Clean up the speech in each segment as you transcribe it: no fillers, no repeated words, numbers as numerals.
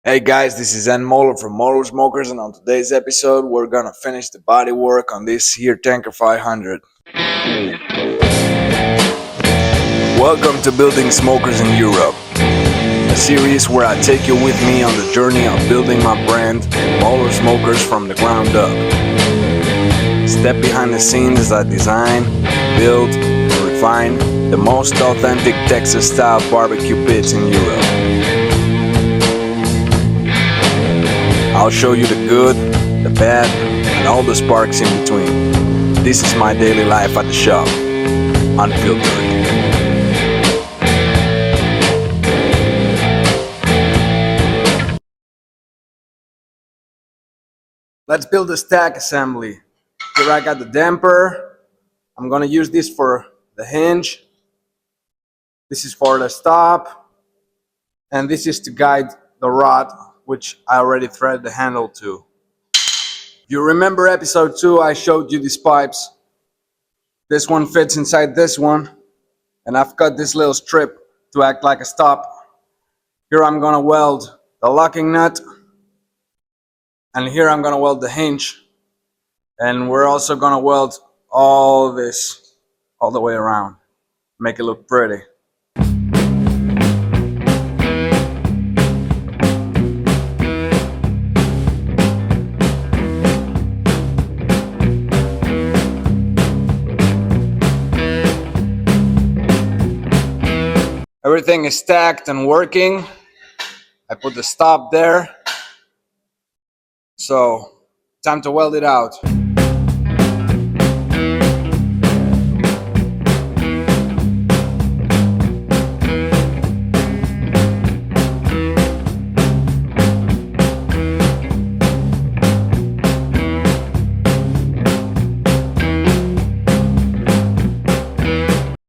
Hey guys, this is Moller from Moller Smokers, and on today's episode, we're gonna finish the body work on this here Tanker 500. Welcome to Building Smokers in Europe, a series where I take you with me on the journey of building my brand, Moller Smokers, from the ground up. Step behind the scenes as I design, build, and refine the most authentic Texas-style barbecue pits in Europe. I'll show you the good, the bad, and all the sparks in between. This is my daily life at the shop, unfiltered. Let's build a stack assembly. Here I got the damper. I'm gonna use this for the hinge. This is for the stop. And this is to guide the rod, which I already threaded the handle to. If you remember episode 2, I showed you these pipes. This one fits inside this one, and I've cut this little strip to act like a stop. Here I'm gonna weld the locking nut, and here I'm gonna weld the hinge, and we're also gonna weld all this all the way around, make it look pretty. Everything is stacked and working. I put the stop there. So, time to weld it out.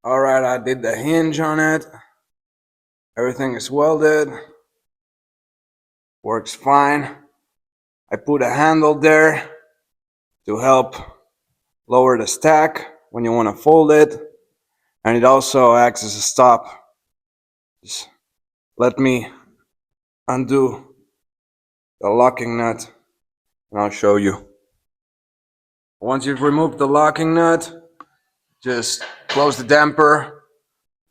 Alright, I did the hinge on it. Everything is welded. Works fine. I put a handle there to help lower the stack when you want to fold it, and it also acts as a stop. Just let me undo the locking nut and I'll show you. Once you've removed the locking nut, just close the damper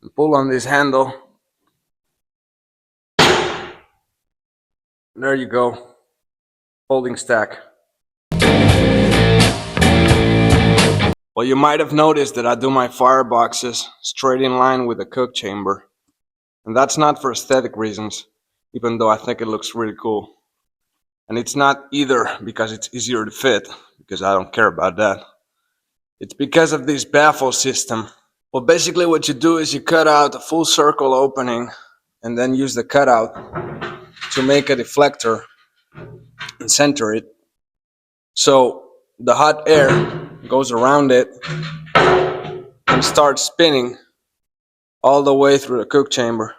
and pull on this handle. There you go, folding stack. Well, you might have noticed that I do my fireboxes straight in line with the cook chamber. And that's not for aesthetic reasons, even though I think it looks really cool. And it's not either because it's easier to fit, because I don't care about that. It's because of this Baffle system. Well, basically what you do is you cut out a full circle opening and then use the cutout to make a deflector and center it. So the hot air goes around it and starts spinning all the way through the cook chamber.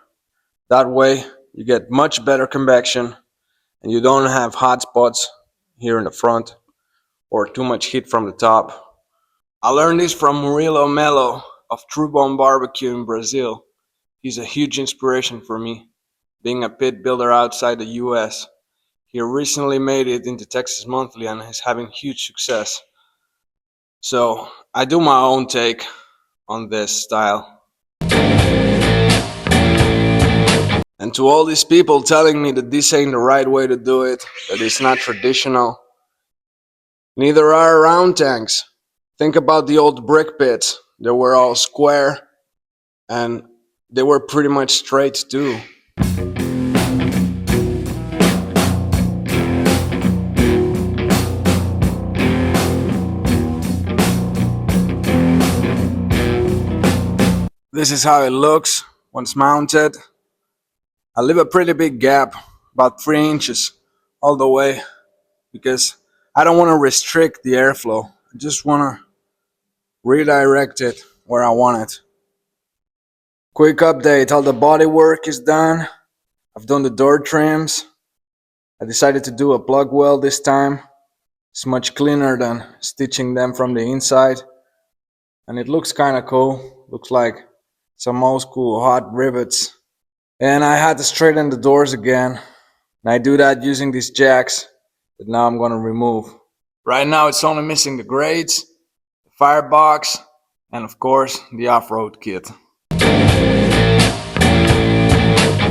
That way you get much better convection and you don't have hot spots here in the front or too much heat from the top. I learned this from Murilo Melo of True Bone Barbecue in Brazil. He's a huge inspiration for me, being a pit builder outside the US. He recently made it into Texas Monthly and is having huge success. So I do my own take on this style. And to all these people telling me that this ain't the right way to do it, that it's not traditional, neither are round tanks. Think about the old brick pits. They were all square and they were pretty much straight too. This is how it looks once mounted. I leave a pretty big gap, about 3 inches all the way, because I don't want to restrict the airflow. I just want to redirect it where I want it. Quick update, all the body work is done. I've done the door trims. I decided to do a plug weld this time. It's much cleaner than stitching them from the inside. And it looks kind of cool. Looks like some old school hot rivets. And I had to straighten the doors again. And I do that using these jacks that now I'm going to remove. Right now it's only missing the grates, the firebox, and of course the off-road kit.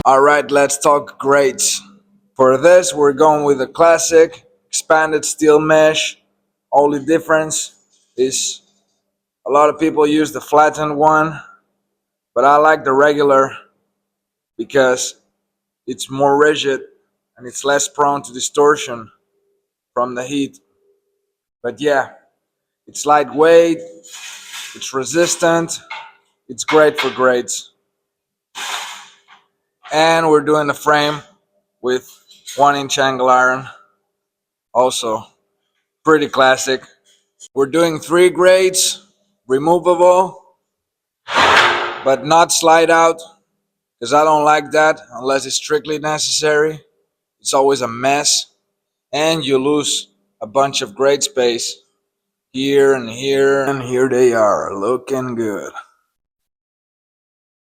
Alright, let's talk grates. For this we're going with a classic expanded steel mesh. Only difference is a lot of people use the flattened one, but I like the regular because it's more rigid and it's less prone to distortion from the heat. But yeah, it's lightweight, it's resistant, it's great for grates. And we're doing the frame with 1-inch angle iron. Also, pretty classic. We're doing 3 grates, removable, but not slide out, because I don't like that unless it's strictly necessary. It's always a mess, and you lose a bunch of grate space here and here, and here they are, looking good.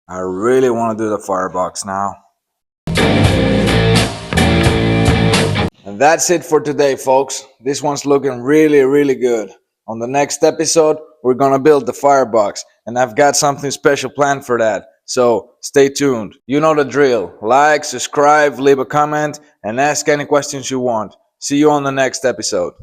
I really want to do the firebox now. And that's it for today, folks. This one's looking really good. On the next episode, we're gonna build the firebox, and I've got something special planned for that. So stay tuned. You know the drill. Like, subscribe, leave a comment, and ask any questions you want. See you on the next episode.